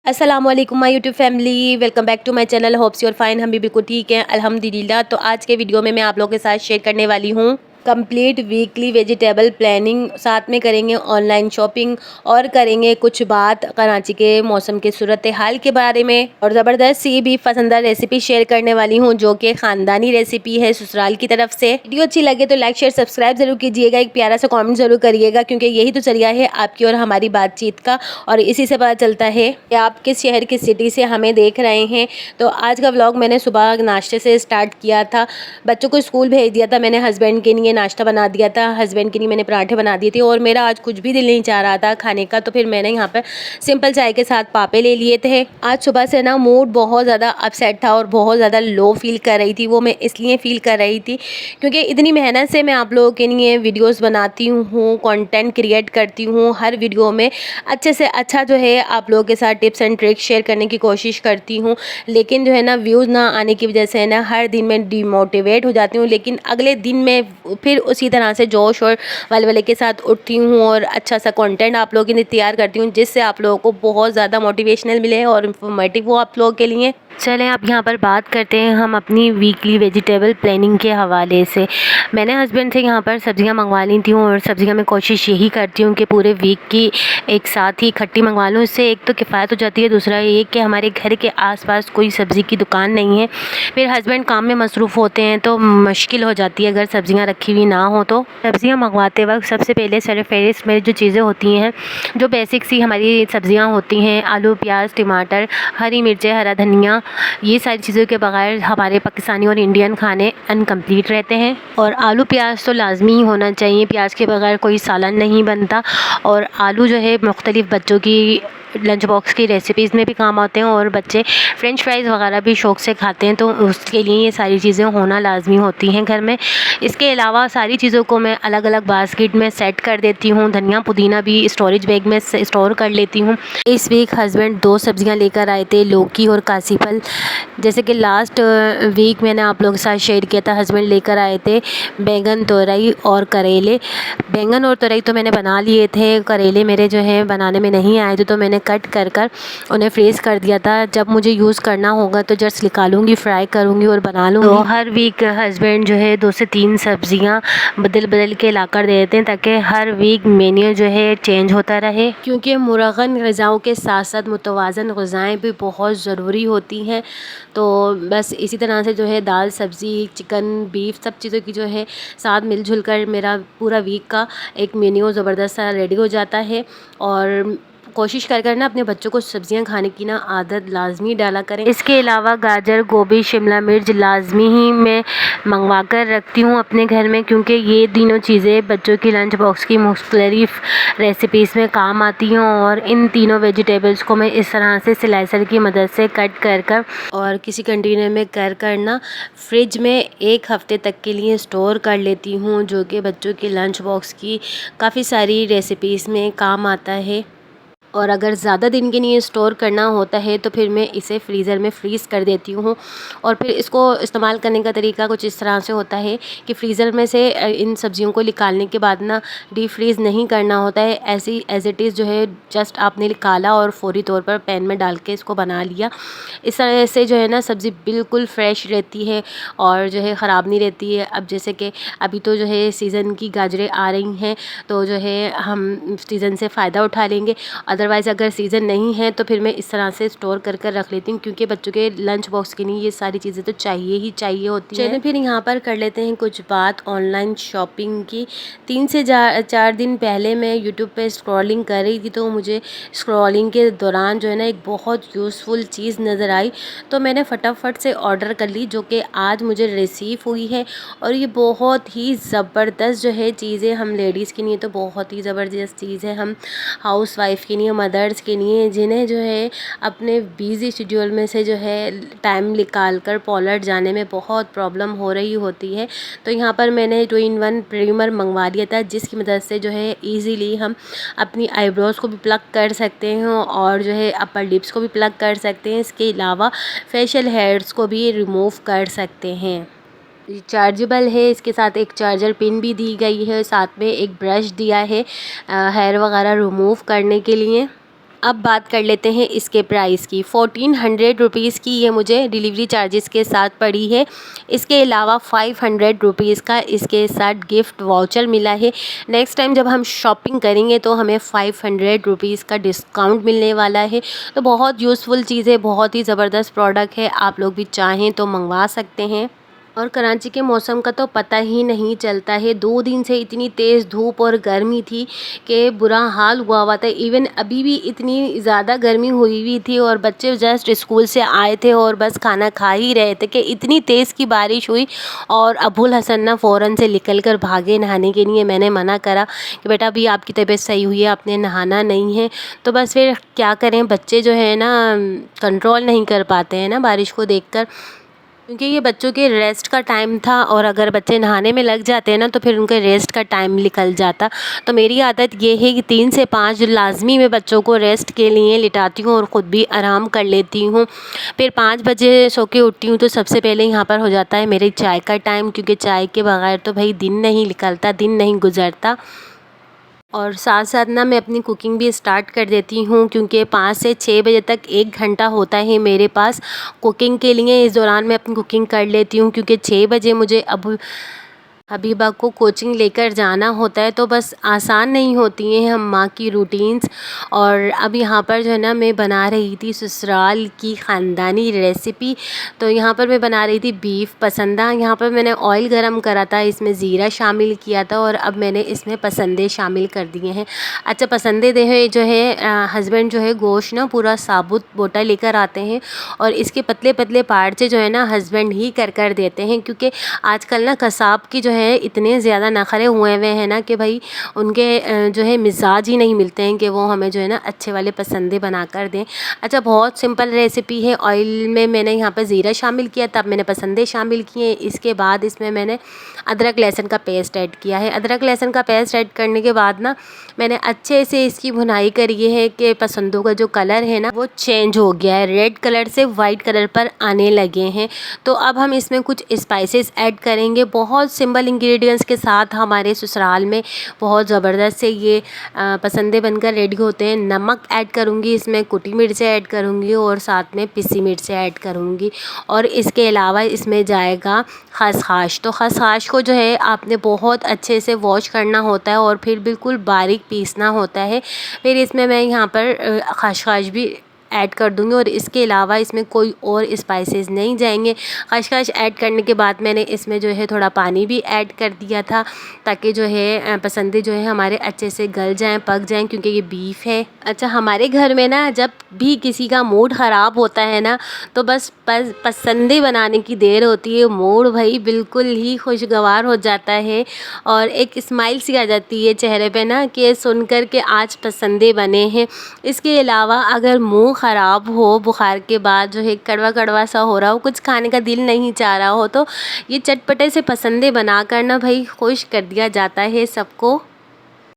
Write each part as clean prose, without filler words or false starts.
अस्सलामुअलैकुम my YouTube family, welcome back to my channel. Hopes you're fine. हम भी बिल्कुल ठीक हैं अल्हम्दुलिल्लाह। तो आज के वीडियो में मैं आप लोगों के साथ शेयर करने वाली हूँ कंप्लीट वीकली वेजिटेबल प्लानिंग। साथ में करेंगे ऑनलाइन शॉपिंग और करेंगे कुछ बात कराची के मौसम के सूरत हाल के बारे में, और ज़बरदस्त सी भी पसंदीदा रेसिपी शेयर करने वाली हूँ जो कि ख़ानदानी रेसिपी है ससुराल की तरफ से। वीडियो अच्छी लगे तो लाइक शेयर सब्सक्राइब जरूर कीजिएगा, एक प्यारा सा कमेंट जरूर करिएगा क्योंकि यही तो जरिया है आपकी और हमारी बातचीत का, और इसी से पता चलता है कि आप किस शहर किस सिटी से हमें देख रहे हैं। तो आज का व्लॉग मैंने सुबह नाश्ते से स्टार्ट किया था। बच्चों को स्कूल भेज दिया था मैंने, हस्बैंड के लिए नाश्ता बना दिया था, हस्बैंड के लिए मैंने पराठे बना दिए थे, और मेरा आज कुछ भी दिल नहीं चाह रहा था खाने का, तो फिर मैंने यहाँ पर सिंपल चाय के साथ पापे ले लिए थे। आज सुबह से ना मूड बहुत ज़्यादा अपसेट था और बहुत ज़्यादा लो फील कर रही थी। वो मैं इसलिए फील कर रही थी क्योंकि इतनी मेहनत से मैं आप लोगों के लिए वीडियोस बनाती हूँ, कंटेंट क्रिएट करती हूँ, हर वीडियो में अच्छे से अच्छा जो है आप लोगों के साथ टिप्स एंड ट्रिक्स शेयर करने की कोशिश करती हूँ, लेकिन जो है ना व्यूज़ ना आने की वजह से ना हर दिन मैं डिमोटिवेट हो जाती हूँ। लेकिन अगले दिन मैं फिर उसी तरह से जोश और वलवले के साथ उठती हूँ और अच्छा सा कंटेंट आप लोगों के लिए तैयार करती हूँ जिससे आप लोगों को बहुत ज़्यादा मोटिवेशनल मिले और इन्फॉर्मेटिव हो आप लोगों के लिए। चलें अब यहाँ पर बात करते हैं हम अपनी वीकली वेजिटेबल प्लानिंग के हवाले से। मैंने हस्बैंड से यहाँ पर सब्ज़ियाँ मंगवा ली थी, और सब्ज़ियाँ मैं कोशिश यही करती हूँ कि पूरे वीक की एक साथ ही इकट्ठी मंगवा लूँ। इससे एक तो किफ़ायत हो जाती है, दूसरा ये कि हमारे घर के आसपास कोई सब्ज़ी की दुकान नहीं है। फिर हस्बैंड काम में मसरूफ़ होते हैं तो मुश्किल हो जाती है अगर सब्ज़ियाँ रखी हुई ना हो। तो सब्ज़ियाँ मंगवाते वक्त सबसे पहले सरफेरिस में जो चीज़ें होती हैं, जो बेसिक सी हमारी सब्ज़ियाँ होती हैं, आलू, प्याज, टमाटर, हरी मिर्चें, हरा धनिया, ये सारी चीज़ों के बगैर हमारे पाकिस्तानी और इंडियन खाने अनकम्प्लीट रहते हैं। और आलू प्याज तो लाजमी ही होना चाहिए, प्याज के बगैर कोई सालन नहीं बनता। और आलू जो है मुख्तलिफ़ बच्चों की लंच बॉक्स की रेसिपीज़ में भी काम आते हैं, और बच्चे फ्रेंच फ्राइज़ वगैरह भी शौक़ से खाते हैं, तो उसके लिए ये सारी चीज़ें होना लाजमी होती हैं घर में। इसके अलावा सारी चीज़ों को मैं अलग अलग बास्केट में सेट कर देती हूँ। धनिया पुदीना भी स्टोरेज बैग में स्टोर कर लेती हूँ। इस वीक हस्बैंड 2 सब्ज़ियाँ लेकर आए थे, लौकी और कासी फल। जैसे कि लास्ट वीक मैंने आप लोगों के साथ शेयर किया था, हस्बैंड लेकर आए थे बैंगन, तोरई और करेले। बैंगन और तोरई तो मैंने बना लिए थे, करेले मेरे जो है बनाने में नहीं आए थे, तो मैंने कट कर कर उन्हें फ्रीज़ कर दिया था। जब मुझे यूज़ करना होगा तो जस्ट निकालूंगी, फ्राई करूंगी और बना लूँगी। तो हर वीक हस्बैंड जो है 2 से 3 सब्ज़ियाँ बदल बदल के ला कर दे देते हैं ताकि हर वीक मेन्यू जो है चेंज होता रहे, क्योंकि मुरगन ग़िज़ाओं के साथ साथ मुतवाज़न ग़िज़ाएँ भी बहुत ज़रूरी होती हैं। तो बस इसी तरह से जो है दाल, सब्ज़ी, चिकन, बीफ सब चीज़ों की जो है साथ मिलजुल कर मेरा पूरा वीक का एक मेन्यू ज़बरदस्त सा रेडी हो जाता है। और कोशिश कर ना अपने बच्चों को सब्ज़ियां खाने की ना आदत लाजमी डाला करें। इसके अलावा गाजर, गोभी, शिमला मिर्च लाजमी ही मैं मंगवा कर रखती हूँ अपने घर में, क्योंकि ये तीनों चीज़ें बच्चों की लंच बॉक्स की मुख्तलिफ़ रेसिपीज़ में काम आती हैं। और इन तीनों वेजिटेबल्स को मैं इस तरह से स्लाइसर की मदद से कट कर और किसी कंटेनर में कर ना फ्रिज में 1 हफ़्ते तक के लिए स्टोर कर लेती हूँ, जो कि बच्चों के लंच बॉक्स की काफ़ी सारी रेसिपीज़ में काम आता है। और अगर ज़्यादा दिन के लिए स्टोर करना होता है तो फिर मैं इसे फ्रीज़र में फ्रीज़ कर देती हूँ। और फिर इसको इस्तेमाल करने का तरीका कुछ इस तरह से होता है कि फ्रीज़र में से इन सब्ज़ियों को निकालने के बाद ना डीप फ्रीज़ नहीं करना होता है, ऐसी एज़ इट इज़ जो है जस्ट आपने निकाला और फ़ौरी तौर पर पैन में डाल के इसको बना लिया। इस तरह से जो है ना सब्ज़ी बिल्कुल फ्रेश रहती है और जो है ख़राब नहीं रहती है। अब जैसे कि अभी तो जो है सीज़न की गाजरें आ रही हैं, तो जो है हम सीज़न से फ़ायदा उठा लेंगे। अदरवाइज़ अगर सीज़न नहीं है तो फिर मैं इस तरह से स्टोर कर रख लेती हूँ, क्योंकि बच्चों के लंच बॉक्स के लिए ये सारी चीज़ें तो चाहिए ही चाहिए होती हैं। चलिए फिर यहाँ पर कर लेते हैं कुछ बात ऑनलाइन शॉपिंग की। 3 से 4 दिन पहले मैं यूट्यूब पे स्क्रॉलिंग कर रही थी, तो मुझे स्क्रॉलिंग के दौरान जो है ना एक बहुत यूज़फुल चीज़ नज़र आई, तो मैंने फटाफट से ऑर्डर कर ली, जो कि आज मुझे रिसीव हुई है। और ये बहुत ही ज़बरदस्त जो है चीज़ें हम लेडीज़ के लिए तो बहुत ही ज़बरदस्त चीज़ है, हम हाउस वाइफ के लिए, मदर्स के लिए जिन्हें जो है अपने बिज़ी शेड्यूल में से जो है टाइम निकाल कर पार्लर जाने में बहुत प्रॉब्लम हो रही होती है। तो यहाँ पर मैंने 2-in-1 प्रिमर मंगवा लिया था, जिसकी मदद से जो है इजीली हम अपनी आईब्रोज़ को भी प्लग कर सकते हैं और जो है अपर लिप्स को भी प्लग कर सकते हैं। इसके अलावा फेशियल हेयर्स को भी रिमूव कर सकते हैं। चार्जेबल है, इसके साथ एक चार्जर पिन भी दी गई है, साथ में एक ब्रश दिया है हेयर वगैरह रिमूव करने के लिए। अब बात कर लेते हैं इसके प्राइस की। 1400 रुपीज़ की ये मुझे डिलीवरी चार्जेस के साथ पड़ी है। इसके अलावा 500 रुपीज़ का इसके साथ गिफ्ट वाउचर मिला है। नेक्स्ट टाइम जब हम शॉपिंग करेंगे तो हमें 500 रुपीज़ का डिस्काउंट मिलने वाला है। तो बहुत यूज़फुल चीज़ है, बहुत ही ज़बरदस्त प्रोडक्ट है, आप लोग भी चाहें तो मंगवा सकते हैं। और कराची के मौसम का तो पता ही नहीं चलता है। 2 दिन से इतनी तेज़ धूप और गर्मी थी कि बुरा हाल हुआ था। इवन अभी भी इतनी ज़्यादा गर्मी हुई हुई थी और बच्चे जस्ट स्कूल से आए थे और बस खाना खा ही रहे थे कि इतनी तेज़ की बारिश हुई। और अबुल हसन ना फ़ौरन से निकल कर भागे नहाने के लिए। मैंने मना करा कि बेटा अभी आपकी तबीयत सही हुई है, आपने नहाना नहीं है। तो बस फिर क्या करें, बच्चे जो है ना कंट्रोल नहीं कर पाते हैं ना बारिश को देखकर, क्योंकि ये बच्चों के रेस्ट का टाइम था और अगर बच्चे नहाने में लग जाते हैं ना तो फिर उनके रेस्ट का टाइम निकल जाता। तो मेरी आदत ये है कि 3 से 5 लाज़मी मैं बच्चों को रेस्ट के लिए लिटाती हूँ और ख़ुद भी आराम कर लेती हूँ। फिर 5 बजे सो के उठती हूँ तो सबसे पहले यहाँ पर हो जाता है मेरी चाय का टाइम, क्योंकि चाय के बगैर तो भाई दिन नहीं निकलता, दिन नहीं गुज़रता। और साथ साथ ना मैं अपनी कुकिंग भी स्टार्ट कर देती हूँ, क्योंकि 5 से 6 बजे तक 1 घंटा होता है मेरे पास कुकिंग के लिए। इस दौरान मैं अपनी कुकिंग कर लेती हूँ, क्योंकि 6 बजे मुझे अब हबीबा को कोचिंग लेकर जाना होता है। तो बस आसान नहीं होती हैं हम माँ की रूटीन्स। और अब यहाँ पर जो है ना मैं बना रही थी ससुराल की ख़ानदानी रेसिपी। तो यहाँ पर मैं बना रही थी बीफ पसंदा। यहाँ पर मैंने ऑयल गरम करा था, इसमें ज़ीरा शामिल किया था और अब मैंने इसमें पसंदे शामिल कर दिए हैं। अच्छा, पसंदे जो है हस्बैंड जो है गोश्त ना पूरा साबुत बोटा लेकर आते हैं और इसके पतले पतले पार्ट से जो है ना हस्बैंड ही कर देते हैं, क्योंकि आजकल ना कसाब की जो है इतने ज़्यादा नखरे हुए हैं ना कि भाई उनके जो है मिजाज ही नहीं मिलते हैं कि वो हमें जो है ना अच्छे वाले पसंदे बना कर दें। अच्छा, बहुत सिंपल रेसिपी है। ऑयल में मैंने यहाँ पर ज़ीरा शामिल किया, तब मैंने पसंदे शामिल किए। इसके बाद इसमें मैंने अदरक लहसुन का पेस्ट ऐड किया है। अदरक लहसुन का पेस्ट ऐड करने के बाद ना मैंने अच्छे से इसकी भुनाई करी है कि पसंदों का जो कलर है ना वो चेंज हो गया है, रेड कलर से वाइट कलर पर आने लगे हैं। तो अब हम इसमें कुछ स्पाइसेस ऐड करेंगे। बहुत सिंपल इंग्रेडिएंट्स के साथ हमारे ससुराल में बहुत ज़बरदस्त से ये पसंदे बनकर रेडी होते हैं। नमक ऐड करूँगी, इसमें कुटी मिर्चें ऐड करूँगी और साथ में पिसी मिर्चें ऐड करूँगी। और इसके अलावा इसमें जाएगा खसखस। तो खसखस को जो है आपने बहुत अच्छे से वॉश करना होता है और फिर बिल्कुल बारीक पीसना होता है। फिर इसमें मैं यहाँ पर खसखस भी ऐड कर दूँगी और इसके अलावा इसमें कोई और स्पाइसेस नहीं जाएंगे। खसखस ऐड करने के बाद मैंने इसमें जो है थोड़ा पानी भी ऐड कर दिया था, ताकि जो है पसंदे जो है हमारे अच्छे से गल जाएं, पक जाएं, क्योंकि ये बीफ है। अच्छा, हमारे घर में ना जब भी किसी का मूड ख़राब होता है ना तो बस पसंदे बनाने की देर होती है, मूड भाई बिल्कुल ही खुशगवार हो जाता है और एक स्माइल सी आ जाती है चेहरे पे ना कि सुनकर के आज पसंदे बने हैं। इसके अलावा अगर मुंह ख़राब हो, बुखार के बाद जो है कड़वा कड़वा सा हो रहा हो, कुछ खाने का दिल नहीं चाह रहा हो, तो ये चटपटे से पसंदे बना कर ना भाई खुश कर दिया जाता है सबको।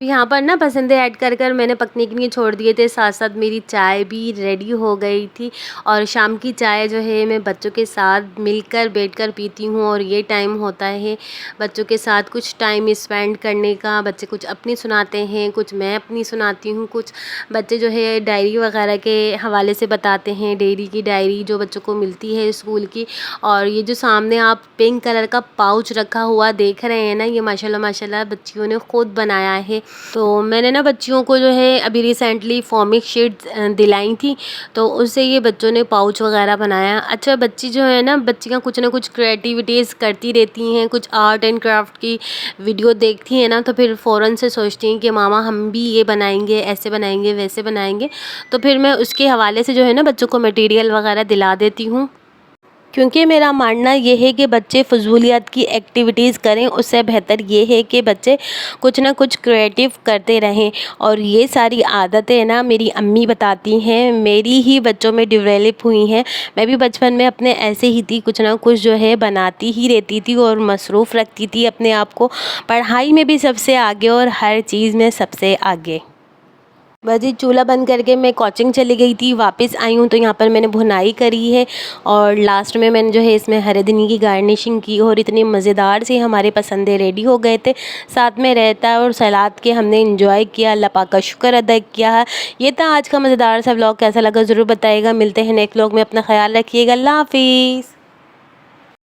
यहाँ पर ना पसंदे ऐड कर मैंने पकने के लिए छोड़ दिए थे। साथ साथ मेरी चाय भी रेडी हो गई थी और शाम की चाय जो है मैं बच्चों के साथ मिलकर बैठकर पीती हूँ और ये टाइम होता है बच्चों के साथ कुछ टाइम स्पेंड करने का। बच्चे कुछ अपनी सुनाते हैं, कुछ मैं अपनी सुनाती हूँ, कुछ बच्चे जो है डायरी वगैरह के हवाले से बताते हैं, डेयरी की डायरी जो बच्चों को मिलती है स्कूल की। और ये जो सामने आप पिंक कलर का पाउच रखा हुआ देख रहे हैं ना, ये माशाल्लाह माशाल्लाह बच्चियों ने खुद बनाया है। तो मैंने ना बच्चियों को जो है अभी रिसेंटली फॉर्मिक शीट दिलाई थी, तो उससे ये बच्चों ने पाउच वगैरह बनाया। अच्छा, बच्ची जो है ना बच्चियाँ कुछ ना कुछ क्रिएटिविटीज़ करती रहती हैं, कुछ आर्ट एंड क्राफ्ट की वीडियो देखती हैं ना तो फिर फ़ौरन से सोचती हैं कि मामा हम भी ये बनाएंगे, ऐसे बनाएंगे, वैसे बनाएंगे। तो फिर मैं उसके हवाले से जो है ना बच्चों को मटेरियल वगैरह दिला देती हूँ, क्योंकि मेरा मानना ये है कि बच्चे फ़ज़ूलियात की एक्टिविटीज़ करें, उससे बेहतर ये है कि बच्चे कुछ ना कुछ क्रिएटिव करते रहें। और ये सारी आदतें ना मेरी अम्मी बताती हैं, मेरी ही बच्चों में डेवलप हुई हैं। मैं भी बचपन में अपने ऐसे ही थी, कुछ ना कुछ जो है बनाती ही रहती थी और मसरूफ़ रखती थी अपने आप को, पढ़ाई में भी सबसे आगे और हर चीज़ में सबसे आगे। वजी चूल्हा बंद करके मैं कोचिंग चली गई थी, वापस आई हूँ तो यहाँ पर मैंने भुनाई करी है और लास्ट में मैंने जो है इसमें हरे धनिये की गार्निशिंग की और इतनी मज़ेदार से हमारे पसंदे रेडी हो गए थे। साथ में रायता और सलाद के हमने इंजॉय किया, अल्लाह पाक का शुक्र अदा किया है। ये था आज का मज़ेदार सा व्लॉग, कैसा लगा ज़रूर बताइएगा। मिलते हैं नेक्स्ट व्लॉग में, अपना ख्याल रखिएगा। अल्लाह हाफिज़।